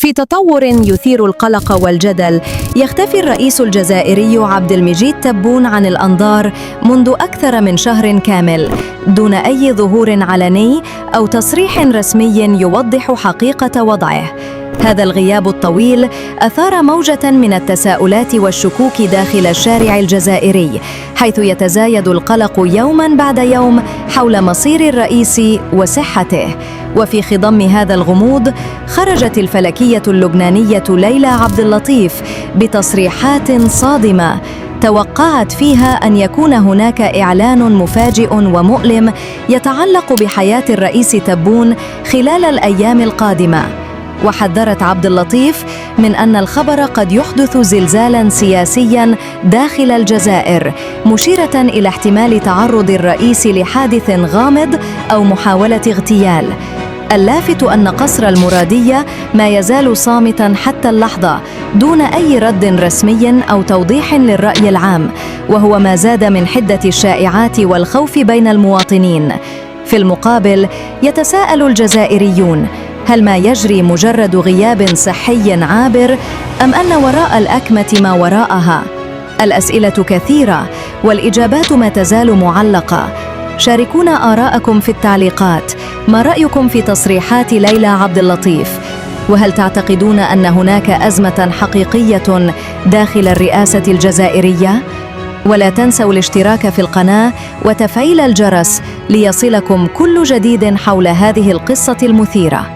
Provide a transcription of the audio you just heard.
في تطور يثير القلق والجدل، يختفي الرئيس الجزائري عبد المجيد تبون عن الأنظار منذ أكثر من شهر كامل دون أي ظهور علني أو تصريح رسمي يوضح حقيقة وضعه. هذا الغياب الطويل أثار موجة من التساؤلات والشكوك داخل الشارع الجزائري، حيث يتزايد القلق يوماً بعد يوم حول مصير الرئيس وصحته. وفي خضم هذا الغموض خرجت الفلكية اللبنانية ليلى عبد اللطيف بتصريحات صادمة توقعت فيها أن يكون هناك إعلان مفاجئ ومؤلم يتعلق بحياة الرئيس تبون خلال الأيام القادمة. وحذرت عبد اللطيف من أن الخبر قد يحدث زلزالاً سياسياً داخل الجزائر، مشيرة إلى احتمال تعرض الرئيس لحادث غامض أو محاولة اغتيال. اللافت أن قصر المرادية ما يزال صامتاً حتى اللحظة دون أي رد رسمي أو توضيح للرأي العام، وهو ما زاد من حدة الشائعات والخوف بين المواطنين. في المقابل يتساءل الجزائريون: هل ما يجري مجرد غياب صحي عابر أم أن وراء الأكمة ما وراءها؟ الأسئلة كثيرة والإجابات ما تزال معلقة. شاركونا آراءكم في التعليقات. ما رأيكم في تصريحات ليلى عبد اللطيف؟ وهل تعتقدون أن هناك أزمة حقيقية داخل الرئاسة الجزائرية؟ ولا تنسوا الاشتراك في القناة وتفعيل الجرس ليصلكم كل جديد حول هذه القصة المثيرة.